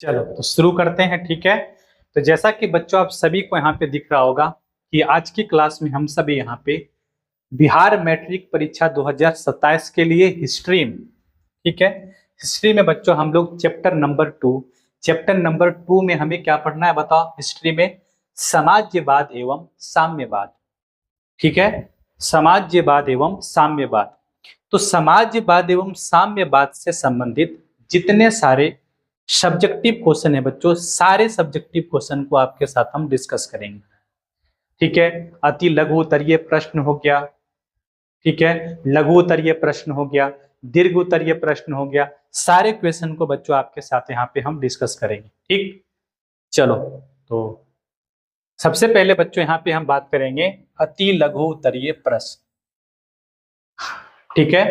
चलो तो शुरू करते हैं। ठीक है, तो जैसा कि बच्चों आप सभी को यहाँ पे दिख रहा होगा कि आज की क्लास में हम सभी यहाँ पे बिहार मैट्रिक परीक्षा 2027 के लिए हिस्ट्री में, ठीक है, हिस्ट्री में बच्चों हम लोग चैप्टर नंबर 2 में हमें क्या पढ़ना है बताओ। हिस्ट्री में समाजवाद एवं साम्यवाद, ठीक है, समाजवाद एवं साम्यवाद। तो समाजवाद एवं साम्यवाद से संबंधित जितने सारे सब्जेक्टिव क्वेश्चन है बच्चों, सारे सब्जेक्टिव क्वेश्चन को आपके साथ हम डिस्कस करेंगे। ठीक है, अति लघु उत्तरीय प्रश्न हो गया, ठीक है, लघु उत्तरीय प्रश्न हो गया, दीर्घ उत्तरीय प्रश्न हो गया, सारे क्वेश्चन को बच्चों आपके साथ यहाँ पे हम डिस्कस करेंगे। ठीक, चलो तो सबसे पहले बच्चों यहाँ पे हम बात करेंगे अति लघु उत्तरीय प्रश्न। ठीक है,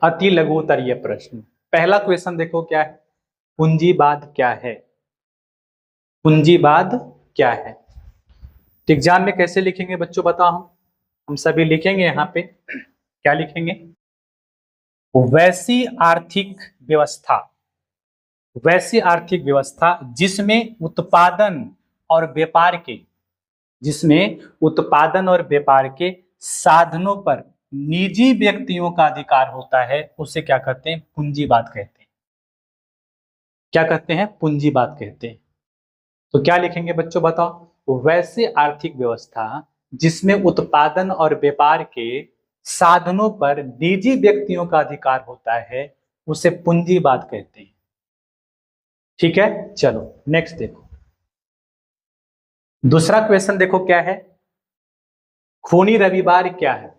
अति लघु उत्तरीय प्रश्न, पहला क्वेश्चन देखो क्या है, पूंजीवाद क्या है। पूंजीवाद क्या है, तो एग्जाम में कैसे लिखेंगे बच्चों बताओ। हम सभी लिखेंगे यहाँ पे, क्या लिखेंगे, वैसी आर्थिक व्यवस्था, वैसी आर्थिक व्यवस्था जिसमें उत्पादन और व्यापार के, जिसमें उत्पादन और व्यापार के साधनों पर निजी व्यक्तियों का अधिकार होता है, उसे क्या कहते हैं, पूंजीवाद कहते हैं। क्या कहते हैं, पूंजीवाद कहते हैं। तो क्या लिखेंगे बच्चों बताओ, वैसे आर्थिक व्यवस्था जिसमें उत्पादन और व्यापार के साधनों पर निजी व्यक्तियों का अधिकार होता है, उसे पूंजीवाद कहते हैं। ठीक है, चलो नेक्स्ट देखो, दूसरा क्वेश्चन देखो क्या है, खूनी रविवार क्या है।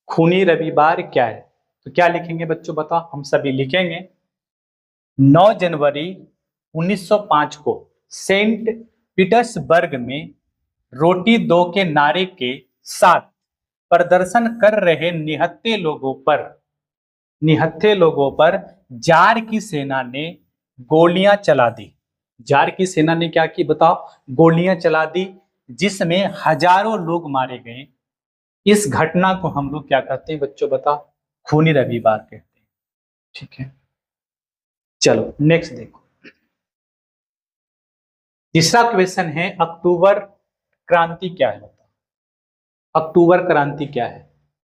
खूनी रविवार क्या है, तो क्या लिखेंगे बच्चों बताओ। हम सभी लिखेंगे 9 जनवरी 1905 को सेंट पीटर्सबर्ग में रोटी दो के नारे के साथ प्रदर्शन कर रहे निहत्थे लोगों पर जार की सेना ने गोलियां चला दी। जार की सेना ने क्या की बताओ, गोलियां चला दी, जिसमें हजारों लोग मारे गए। इस घटना को हम लोग क्या कहते हैं बच्चों बताओ, खूनी रविवार कहते हैं। ठीक है, चलो नेक्स्ट देखो, तीसरा क्वेश्चन है अक्टूबर क्रांति क्या है बताओ। अक्टूबर क्रांति क्या है,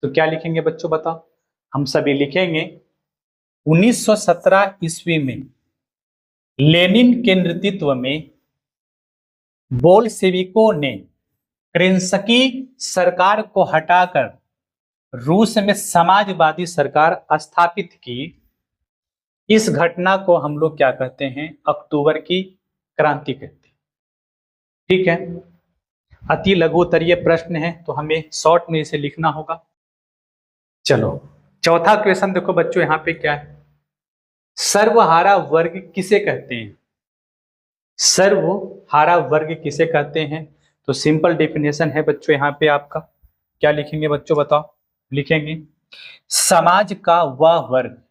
तो क्या लिखेंगे बच्चों बताओ। हम सभी लिखेंगे 1917 ईस्वी में लेनिन के नेतृत्व में बोल्शेविकों ने केरेंस्की सरकार को हटाकर रूस में समाजवादी सरकार स्थापित की। इस घटना को हम लोग क्या कहते हैं, अक्टूबर की क्रांति कहते हैं। ठीक है, अति लघु उत्तरीय प्रश्न है तो हमें शॉर्ट में इसे लिखना होगा। चलो चौथा क्वेश्चन देखो बच्चों यहाँ पे क्या है, सर्वहारा वर्ग किसे कहते हैं। सर्वहारा वर्ग किसे कहते हैं, तो सिंपल डेफिनेशन है बच्चों यहाँ पे आपका, क्या लिखेंगे बच्चों बताओ। लिखेंगे समाज का वह वर्ग,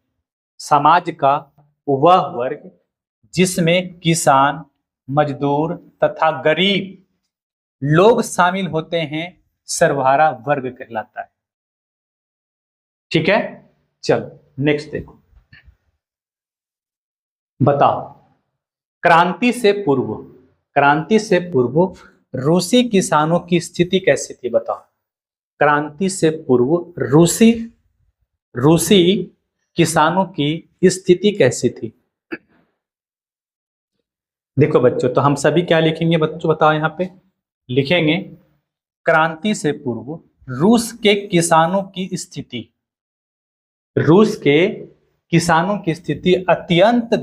समाज का वह वर्ग जिसमें किसान, मजदूर तथा गरीब लोग शामिल होते हैं, सर्वहारा वर्ग कहलाता है। ठीक है, चलो नेक्स्ट देखो, बताओ क्रांति से पूर्व, क्रांति से पूर्व रूसी किसानों की स्थिति कैसी थी बताओ। क्रांति से पूर्व रूसी किसानों की स्थिति कैसी थी। देखो बच्चों, तो हम सभी क्या लिखेंगे बच्चों बताओ, यहाँ पे लिखेंगे क्रांति से पूर्व रूस के किसानों की स्थिति, रूस के किसानों की स्थिति अत्यंत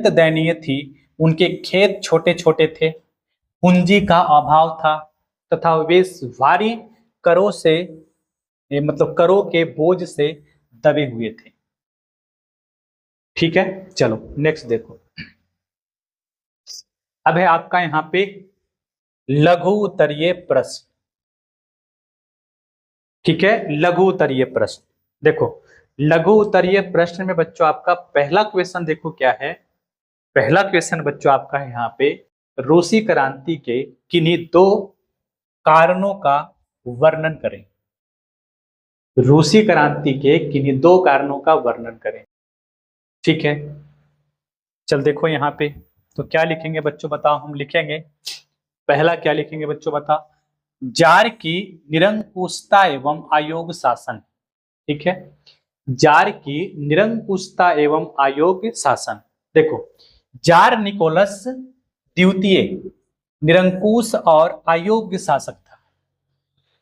दयनीय थी। उनके खेत छोटे छोटे थे, पूंजी का अभाव था तथा वे भारी करों से, मतलब करों के बोझ से दबे हुए थे। ठीक है, चलो नेक्स्ट देखो, अब है आपका यहाँ पे लघु उत्तरीय प्रश्न। ठीक है, लघु उत्तरीय प्रश्न देखो, लघु उत्तरीय प्रश्न में बच्चों आपका पहला क्वेश्चन देखो क्या है। पहला क्वेश्चन बच्चों आपका है यहाँ पे, रूसी क्रांति के किन्हीं दो कारणों का वर्णन करें। रूसी क्रांति के किन्हीं दो कारणों का वर्णन करें। ठीक है, चल देखो यहाँ पे तो क्या लिखेंगे बच्चों बताओ। हम लिखेंगे पहला क्या लिखेंगे बच्चों बताओ, जार की निरंकुशता एवं अयोग्य शासन। ठीक है, जार की निरंकुशता एवं अयोग्य शासन। देखो, जार निकोलस द्वितीय निरंकुश और अयोग्य शासक था।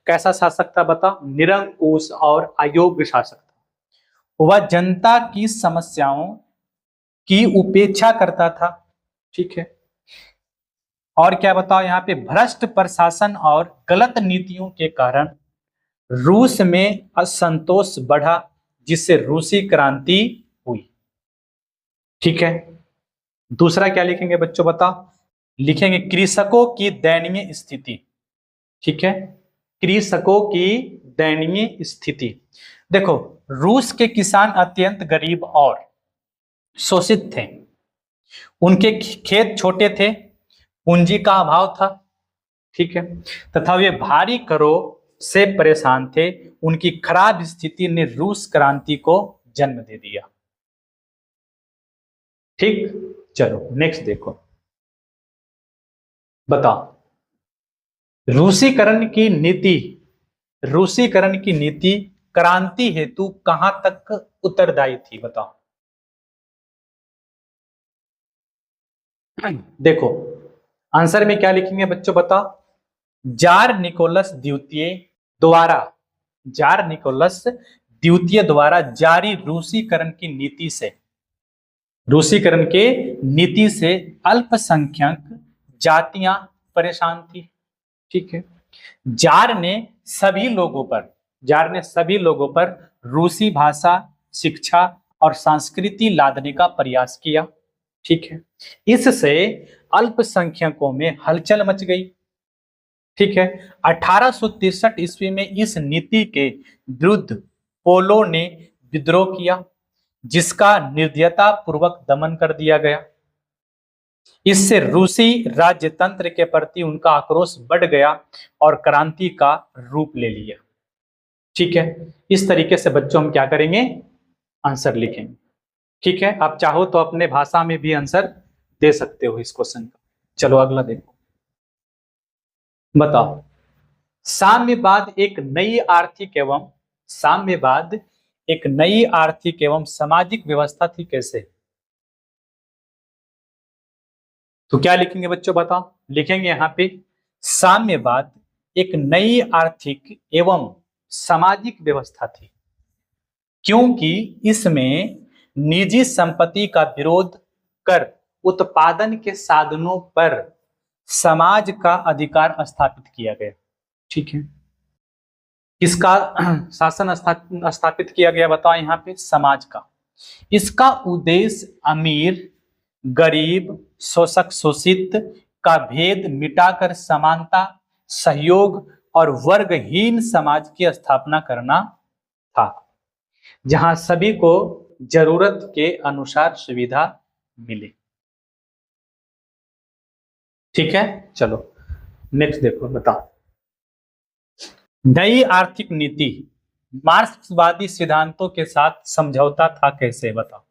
कैसा शासक था बता, निरंकुश और अयोग्य शासक था। वह जनता की समस्याओं की उपेक्षा करता था। ठीक है, और क्या बताओ यहाँ पे, भ्रष्ट प्रशासन और गलत नीतियों के कारण रूस में असंतोष बढ़ा, जिससे रूसी क्रांति हुई। ठीक है, दूसरा क्या लिखेंगे बच्चों बताओ, लिखेंगे कृषकों की दयनीय स्थिति। ठीक है, कृषकों की दयनीय स्थिति। देखो, रूस के किसान अत्यंत गरीब और शोषित थे। उनके खेत छोटे थे, पूंजी का अभाव था। ठीक है, तथा वे भारी करों से परेशान थे। उनकी खराब स्थिति ने रूस क्रांति को जन्म दे दिया। ठीक, चलो नेक्स्ट देखो, बताओ रूसीकरण की नीति, रूसीकरण की नीति क्रांति हेतु कहां तक उत्तरदायी थी बताओ। देखो, आंसर में क्या लिखेंगे बच्चों बताओ, जार निकोलस द्वितीय द्वारा, जार निकोलस द्वितीय द्वारा जारी रूसीकरण की नीति से, रूसीकरण के नीति से अल्पसंख्यक जातियां परेशान थी। ठीक है, जार ने सभी लोगों पर, जार ने सभी लोगों पर रूसी भाषा, शिक्षा और संस्कृति लादने का प्रयास किया। ठीक है, इससे अल्पसंख्यकों में हलचल मच गई। ठीक है, 1863 ईस्वी में इस नीति के विरुद्ध पोलो ने विद्रोह किया, जिसका निर्दयता पूर्वक दमन कर दिया गया। इससे रूसी राज्यतंत्र के प्रति उनका आक्रोश बढ़ गया और क्रांति का रूप ले लिया। ठीक है, इस तरीके से बच्चों हम क्या करेंगे, आंसर लिखेंगे। ठीक है, आप चाहो तो अपने भाषा में भी आंसर दे सकते हो इस क्वेश्चन का। चलो अगला देखो, बताओ साम्यवाद एक नई आर्थिक एवं, साम्यवाद एक नई आर्थिक एवं सामाजिक व्यवस्था थी कैसे। तो क्या लिखेंगे बच्चों बताओ, लिखेंगे यहाँ पे साम्यवाद एक नई आर्थिक एवं सामाजिक व्यवस्था थी, क्योंकि इसमें निजी संपत्ति का विरोध कर उत्पादन के साधनों पर समाज का अधिकार स्थापित किया गया। ठीक है, किसका शासन स्थापित किया गया बताओ यहाँ पे, समाज का। इसका उद्देश्य अमीर गरीब शोषक शोषित का भेद मिटाकर समानता, सहयोग और वर्गहीन समाज की स्थापना करना था, जहां सभी को जरूरत के अनुसार सुविधा मिले। ठीक है, चलो नेक्स्ट देखो, बताओ नई आर्थिक नीति मार्क्सवादी सिद्धांतों के साथ समझौता था कैसे बताओ।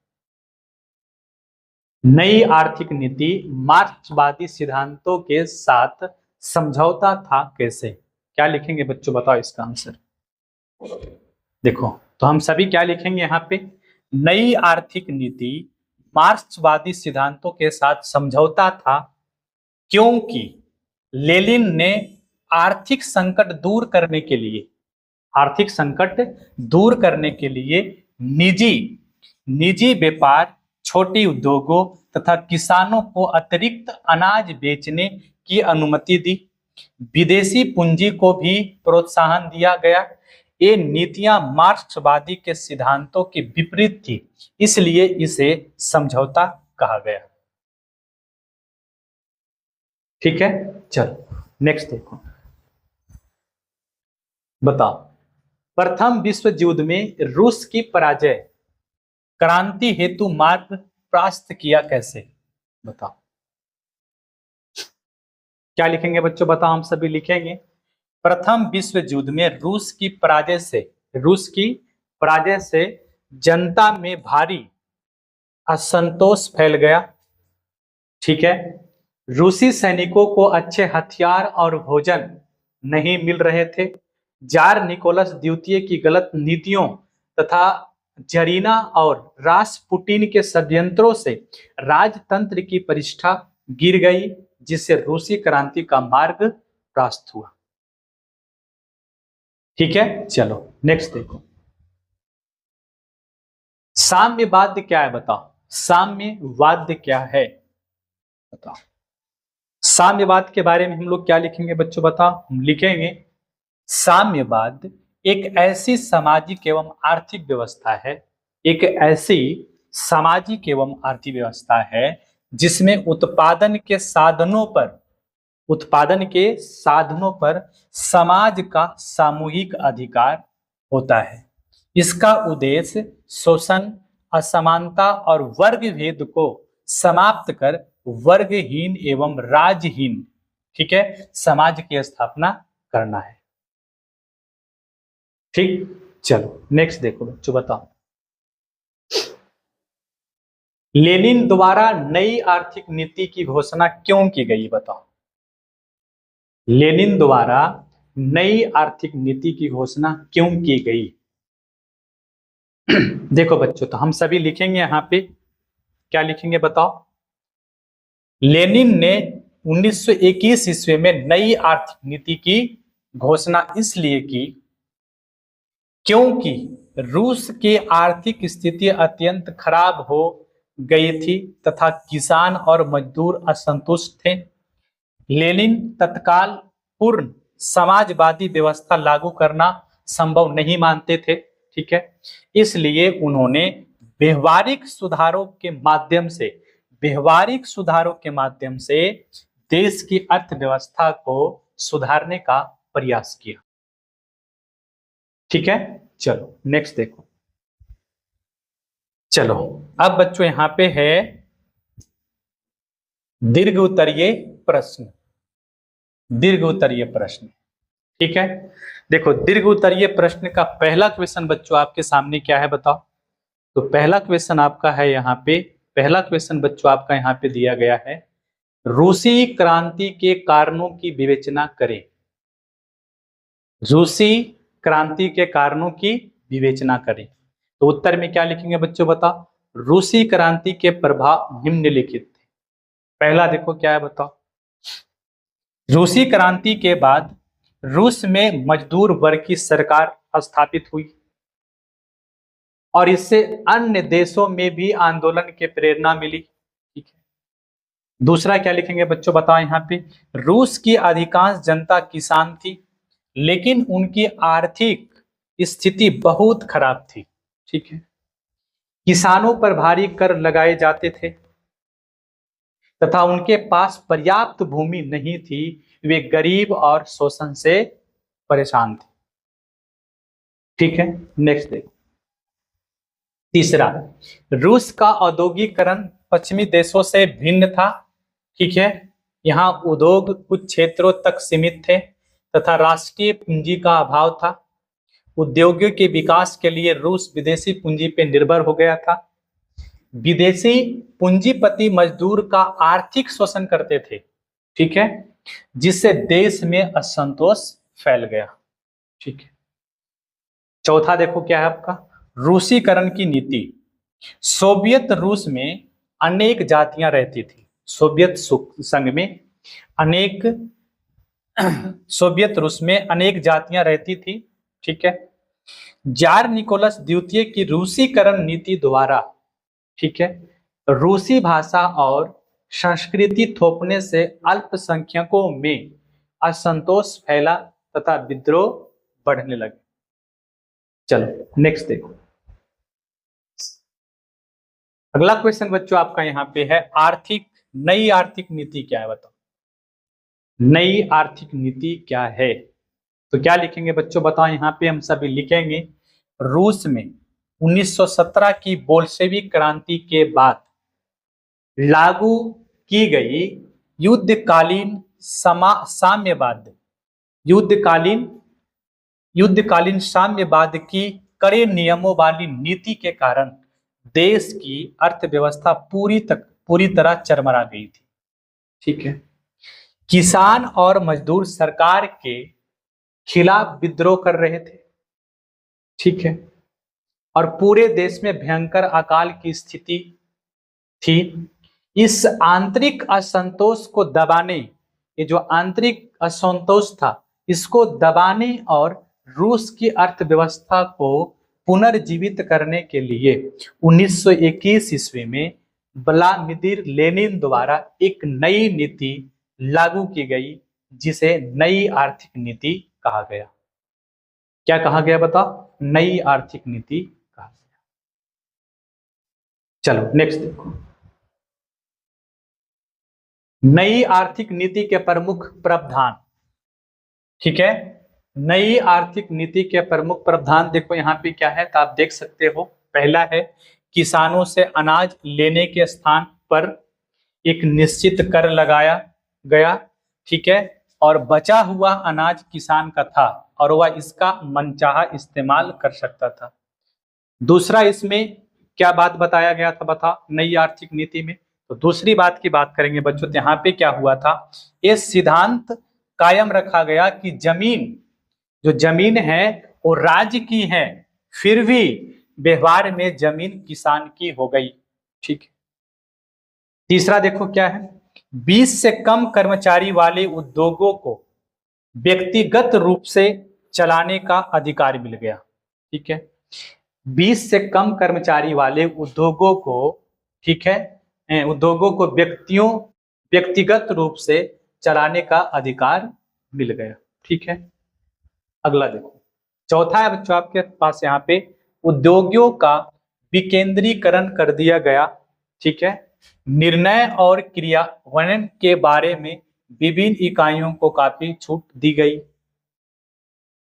नई आर्थिक नीति मार्क्सवादी सिद्धांतों के साथ समझौता था कैसे, क्या लिखेंगे बच्चों बताओ इसका आंसर। देखो, तो हम सभी क्या लिखेंगे यहाँ पे, नई आर्थिक नीति मार्क्सवादी सिद्धांतों के साथ समझौता था, क्योंकि लेनिन ने आर्थिक संकट दूर करने के लिए, आर्थिक संकट दूर करने के लिए निजी निजी व्यापार, छोटे उद्योगों तथा किसानों को अतिरिक्त अनाज बेचने की अनुमति दी। विदेशी पूंजी को भी प्रोत्साहन दिया गया। ये नीतियां मार्क्सवादी के सिद्धांतों के विपरीत थी, इसलिए इसे समझौता कहा गया। ठीक है, चलो नेक्स्ट देखो, बताओ प्रथम विश्व युद्ध में रूस की पराजय क्रांति हेतु मार्ग प्रशस्त किया कैसे बताओ। क्या लिखेंगे बच्चों बताओ, हम सभी लिखेंगे प्रथम विश्व युद्ध में रूस की पराजय से, रूस की पराजय से जनता में भारी असंतोष फैल गया। ठीक है, रूसी सैनिकों को अच्छे हथियार और भोजन नहीं मिल रहे थे। जार निकोलस द्वितीय की गलत नीतियों तथा जरीना और रासपुटिन के षड्यंत्रों से राजतंत्र की प्रतिष्ठा गिर गई, जिससे रूसी क्रांति का मार्ग प्रशस्त हुआ। ठीक है, चलो नेक्स्ट देखो, साम्यवाद क्या है बताओ। साम्यवाद क्या है बताओ। साम्यवाद के बारे में हम लोग क्या लिखेंगे बच्चों बताओ। हम लिखेंगे साम्यवाद एक ऐसी सामाजिक एवं आर्थिक व्यवस्था है, एक ऐसी सामाजिक एवं आर्थिक व्यवस्था है जिसमें उत्पादन के साधनों पर समाज का सामूहिक अधिकार होता है। इसका उद्देश्य शोषण, असमानता और वर्ग भेद को समाप्त कर वर्गहीन एवं राजहीन, ठीक है, समाज की स्थापना करना है। ठीक, चलो नेक्स्ट देखो बच्चों बताओ, लेनिन द्वारा नई आर्थिक नीति की घोषणा क्यों की गई बताओ। लेनिन द्वारा नई आर्थिक नीति की घोषणा क्यों की गई। देखो बच्चों, तो हम सभी लिखेंगे यहां पे, क्या लिखेंगे बताओ। लेनिन ने 1921 ईस्वी में नई आर्थिक नीति की घोषणा इसलिए की क्योंकि रूस की आर्थिक स्थिति अत्यंत खराब हो गई थी तथा किसान और मजदूर असंतुष्ट थे। लेनिन तत्काल पूर्ण समाजवादी व्यवस्था लागू करना संभव नहीं मानते थे। ठीक है, इसलिए उन्होंने व्यवहारिक सुधारों के माध्यम से देश की अर्थव्यवस्था को सुधारने का प्रयास किया। ठीक है, चलो नेक्स्ट देखो। चलो अब बच्चों यहां पे है दीर्घ उत्तरीय प्रश्न। दीर्घ उत्तरीय प्रश्न, ठीक है। देखो, दीर्घ उत्तरीय प्रश्न का पहला क्वेश्चन बच्चों आपके सामने क्या है बताओ। तो पहला क्वेश्चन आपका है यहाँ पे, पहला क्वेश्चन बच्चों आपका यहाँ पे दिया गया है, रूसी क्रांति के कारणों की विवेचना करें। रूसी क्रांति के कारणों की विवेचना करें। तो उत्तर में क्या लिखेंगे बच्चों बताओ। रूसी क्रांति के प्रभाव निम्नलिखित थे। पहला देखो क्या है बताओ, रूसी क्रांति के बाद रूस में मजदूर वर्ग की सरकार स्थापित हुई और इससे अन्य देशों में भी आंदोलन की प्रेरणा मिली। ठीक है, दूसरा क्या लिखेंगे बच्चों बताओ यहाँ पे, रूस की अधिकांश जनता किसान थी लेकिन उनकी आर्थिक स्थिति बहुत खराब थी। ठीक है, किसानों पर भारी कर लगाए जाते थे तथा उनके पास पर्याप्त भूमि नहीं थी, वे गरीब और शोषण से परेशान थे। ठीक है, नेक्स्ट देखो। तीसरा, रूस का औद्योगिकरण पश्चिमी देशों से भिन्न था। ठीक है, यहाँ उद्योग कुछ क्षेत्रों तक सीमित थे तथा राष्ट्रीय पूंजी का अभाव था। उद्योगों के विकास के लिए रूस विदेशी पूंजी पर निर्भर हो गया था। विदेशी पूंजीपति मजदूर का आर्थिक शोषण करते थे। ठीक है, जिससे देश में असंतोष फैल गया। ठीक है, चौथा देखो क्या है आपका, रूसीकरण की नीति। सोवियत रूस में अनेक जातियां रहती थी। सोवियत संघ में सोवियत रूस में अनेक जातियां रहती थी। ठीक है, जार निकोलस द्वितीय की रूसीकरण नीति द्वारा, ठीक है, रूसी भाषा और संस्कृति थोपने से अल्पसंख्यकों में असंतोष फैला तथा विद्रोह बढ़ने लगे। चलो नेक्स्ट देखो। अगला क्वेश्चन बच्चों आपका यहाँ पे है, नई आर्थिक नीति क्या है बताओ। नई आर्थिक नीति क्या है, तो क्या लिखेंगे बच्चों बताओ। यहाँ पे हम सभी लिखेंगे, रूस में 1917 की बोल्शेविक क्रांति के बाद लागू की गई युद्धकालीन साम्यवाद की कड़े नियमों वाली नीति के कारण देश की अर्थव्यवस्था पूरी तरह चरमरा गई थी। ठीक है, किसान और मजदूर सरकार के खिलाफ विद्रोह कर रहे थे। ठीक है, और पूरे देश में भयंकर अकाल की स्थिति थी। इस आंतरिक असंतोष को दबाने, ये जो आंतरिक असंतोष था, इसको दबाने और रूस की अर्थव्यवस्था को पुनर्जीवित करने के लिए 1921 ईस्वी में व्लादिमीर लेनिन द्वारा एक नई नीति लागू की गई, जिसे नई आर्थिक नीति कहा गया। क्या कहा गया बताओ? नई आर्थिक नीति कहा गया। चलो नेक्स्ट देखो। नई आर्थिक नीति के प्रमुख प्रावधान। ठीक है, नई आर्थिक नीति के प्रमुख प्रावधान देखो यहाँ पे क्या है, तो आप देख सकते हो। पहला है, किसानों से अनाज लेने के स्थान पर एक निश्चित कर लगाया गया। ठीक है, और बचा हुआ अनाज किसान का था और वह इसका मनचाहा इस्तेमाल कर सकता था। दूसरा, इसमें क्या बात बताया गया था बता नई आर्थिक नीति में? तो दूसरी बात की बात करेंगे बच्चों, तो यहाँ पे क्या हुआ था, ये सिद्धांत कायम रखा गया कि जो जमीन है वो राज्य की है, फिर भी व्यवहार में जमीन किसान की हो गई। ठीक है। तीसरा देखो क्या है, 20 से कम कर्मचारी वाले उद्योगों को व्यक्तिगत रूप से चलाने का अधिकार मिल गया। ठीक है, 20 से कम कर्मचारी वाले उद्योगों को, ठीक है, उद्योगों को व्यक्तिगत रूप से चलाने का अधिकार मिल गया। ठीक है, अगला देखो। चौथा है बच्चों आपके पास यहाँ पे, उद्योगों का विकेंद्रीकरण कर दिया गया। ठीक है, निर्णय और क्रियान्वयन के बारे में विभिन्न इकाइयों को काफी छूट दी गई।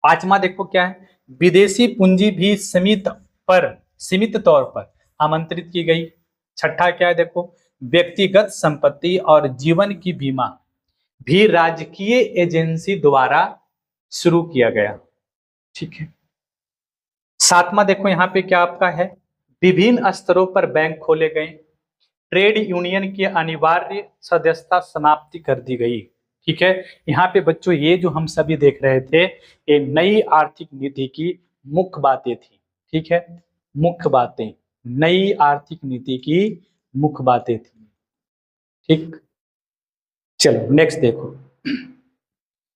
पांचवा देखो क्या है, विदेशी पूंजी भी सीमित तौर पर आमंत्रित की गई। छठा क्या है देखो, व्यक्तिगत संपत्ति और जीवन की बीमा भी राजकीय एजेंसी द्वारा शुरू किया गया। ठीक है। सातवां देखो यहाँ पे क्या आपका है, विभिन्न स्तरों पर बैंक खोले गए, ट्रेड यूनियन की अनिवार्य सदस्यता समाप्ति कर दी गई। ठीक है, यहाँ पे बच्चों ये जो हम सभी देख रहे थे, ये नई आर्थिक नीति की मुख्य बातें थी। ठीक है, मुख्य बातें, नई आर्थिक नीति की मुख्य बातें थी। ठीक, चलो नेक्स्ट देखो।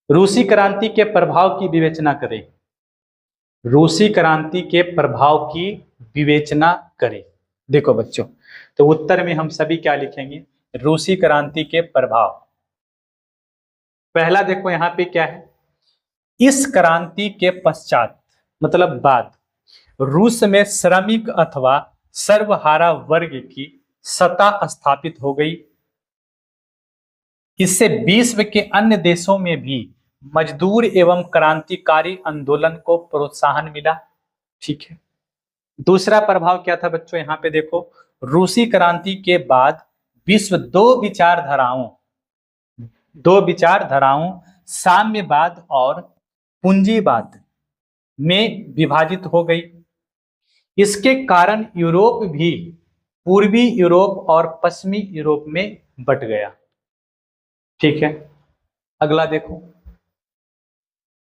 रूसी क्रांति के प्रभाव की विवेचना करें। रूसी क्रांति के प्रभाव की विवेचना करें। देखो बच्चों, तो उत्तर में हम सभी क्या लिखेंगे, रूसी क्रांति के प्रभाव। पहला देखो यहाँ पे क्या है, इस क्रांति के पश्चात मतलब बाद रूस में श्रमिक अथवा सर्वहारा वर्ग की सत्ता स्थापित हो गई। इससे विश्व के अन्य देशों में भी मजदूर एवं क्रांतिकारी आंदोलन को प्रोत्साहन मिला। ठीक है। दूसरा प्रभाव क्या था बच्चों, यहाँ पे देखो, रूसी क्रांति के बाद विश्व दो विचारधाराओं साम्यवाद और पूंजीवाद में विभाजित हो गई। इसके कारण यूरोप भी पूर्वी यूरोप और पश्चिमी यूरोप में बट गया। ठीक है, अगला देखो।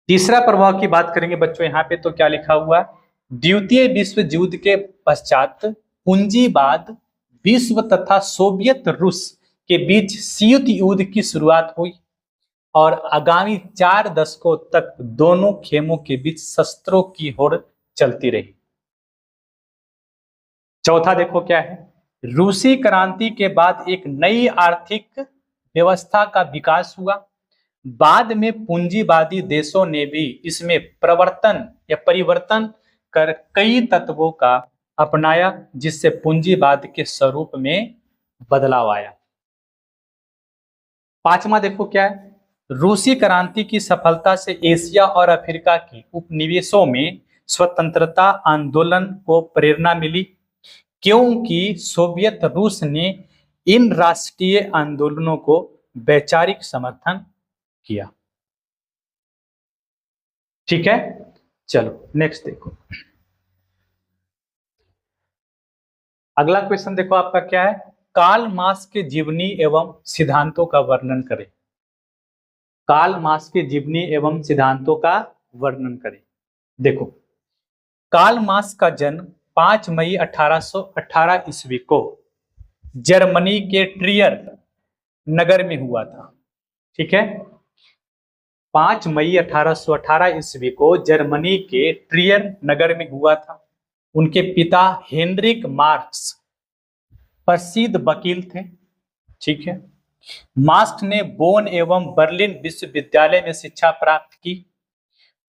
तीसरा प्रभाव की बात करेंगे बच्चों, यहाँ पे तो क्या लिखा हुआ, द्वितीय विश्व युद्ध के पश्चात पूंजीवाद विश्व तथा सोवियत रूस के बीच शीत युद्ध की शुरुआत हुई और आगामी 4 दशकों तक दोनों खेमों के बीच शस्त्रों की होड़ चलती रही। चौथा देखो क्या है, रूसी क्रांति के बाद एक नई आर्थिक व्यवस्था का विकास हुआ। बाद में पूंजीवादी देशों ने भी इसमें परिवर्तन कर कई तत्वों का अपनाया, जिससे पूंजीवाद के स्वरूप में बदलाव आया। पांचवा देखो क्या है, रूसी क्रांति की सफलता से एशिया और अफ्रीका की उपनिवेशों में स्वतंत्रता आंदोलन को प्रेरणा मिली, क्योंकि सोवियत रूस ने इन राष्ट्रीय आंदोलनों को वैचारिक समर्थन किया। ठीक है, चलो नेक्स्ट देखो। अगला क्वेश्चन देखो आपका क्या है, कार्ल मार्क्स के जीवनी एवं सिद्धांतों का वर्णन करें। कार्ल मार्क्स के जीवनी एवं सिद्धांतों का वर्णन करें। देखो, कार्ल मार्क्स का जन्म 5 मई 1818 ईस्वी को जर्मनी के ट्रियर नगर में हुआ था। ठीक है, 5 मई 1818 ईस्वी को जर्मनी के ट्रियर नगर में हुआ था। उनके पिता हेनरिक मार्क्स प्रसिद्ध वकील थे। ठीक है, मार्क्स ने बोन एवं बर्लिन विश्वविद्यालय में शिक्षा प्राप्त की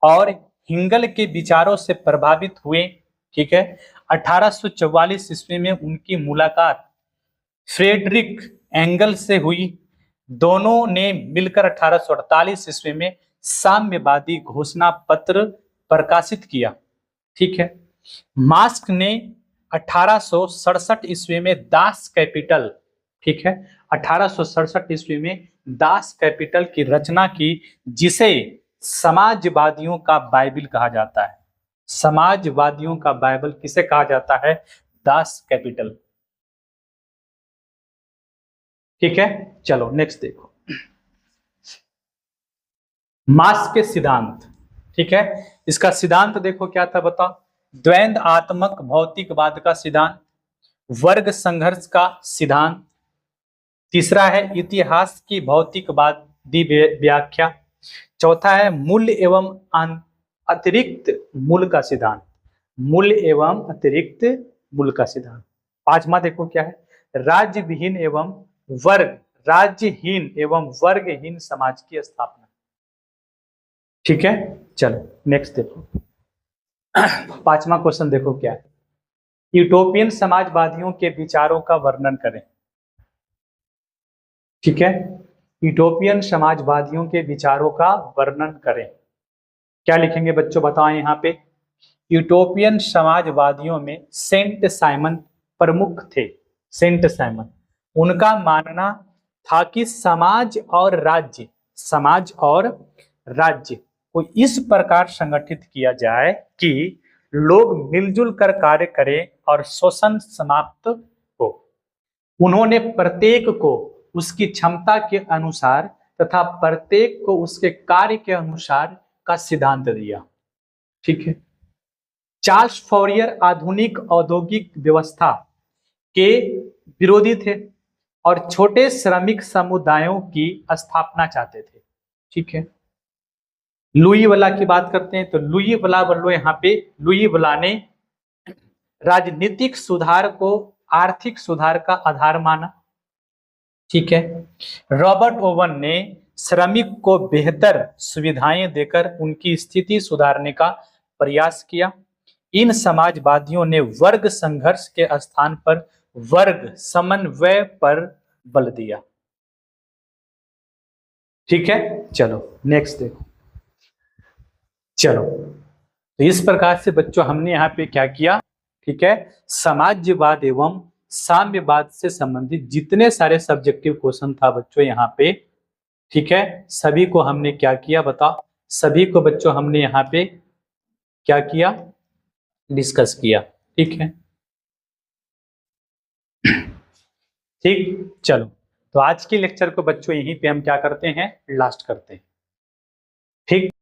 और हिंगल के विचारों से प्रभावित हुए। ठीक है, 1844 ईस्वी में उनकी मुलाकात फ्रेडरिक एंगल से हुई। दोनों ने मिलकर 1848 ईस्वी में साम्यवादी घोषणा पत्र प्रकाशित किया। ठीक है, मार्क्स ने 1867 ईस्वी में दास कैपिटल, ठीक है, 1867 ईस्वी में दास कैपिटल की रचना की, जिसे समाजवादियों का बाइबल कहा जाता है। समाजवादियों का बाइबल किसे कहा जाता है? Das Kapital. ठीक है, चलो नेक्स्ट देखो, मार्क्स के सिद्धांत। ठीक है, इसका सिद्धांत देखो क्या था, बताओ। द्वैधात्मक भौतिकवाद का सिद्धांत, वर्ग संघर्ष का सिद्धांत, तीसरा है इतिहास की भौतिकवादी व्याख्या, चौथा है मूल्य एवं अतिरिक्त मूल्य का सिद्धांत, मूल्य एवं अतिरिक्त मूल्य का सिद्धांत। पांचवा देखो क्या है, राज्यहीन एवं वर्गहीन समाज की स्थापना। ठीक है, चलो नेक्स्ट देखो, पांचवा क्वेश्चन देखो क्या है, यूटोपियन समाजवादियों के विचारों का वर्णन करें। ठीक है, यूटोपियन समाजवादियों के विचारों का वर्णन करें। क्या लिखेंगे बच्चों, बताएं यहाँ पे। यूटोपियन समाजवादियों में सेंट साइमन प्रमुख थे। सेंट साइमन, उनका मानना था कि समाज और राज्य को इस प्रकार संगठित किया जाए कि लोग मिलजुल कर कार्य करें और शोषण समाप्त हो। उन्होंने प्रत्येक को उसकी क्षमता के अनुसार तथा प्रत्येक को उसके कार्य के अनुसार का सिद्धांत दिया। ठीक है, चार्ल्स फॉरियर आधुनिक औद्योगिक व्यवस्था के विरोधी थे और छोटे श्रमिक समुदायों की स्थापना चाहते थे। ठीक है, लुई वाला की बात करते हैं तो लुई वाला बोलो, यहाँ पे लुई वाला ने राजनीतिक सुधार को आर्थिक सुधार का आधार माना। ठीक है, रॉबर्ट ओवन ने श्रमिक को बेहतर सुविधाएं देकर उनकी स्थिति सुधारने का प्रयास किया। इन समाजवादियों ने वर्ग संघर्ष के स्थान पर वर्ग समन्वय पर बल दिया। ठीक है, चलो नेक्स्ट देखो। चलो, तो इस प्रकार से बच्चों हमने यहाँ पे क्या किया, ठीक है, समाजवाद एवं साम्यवाद से संबंधित जितने सारे सब्जेक्टिव क्वेश्चन था बच्चों यहाँ पे, ठीक है, सभी को हमने क्या किया बताओ, सभी को बच्चों हमने यहाँ पे क्या किया, डिस्कस किया। ठीक है, ठीक, चलो तो आज के लेक्चर को बच्चों यहीं पे हम क्या करते हैं, लास्ट करते हैं। ठीक।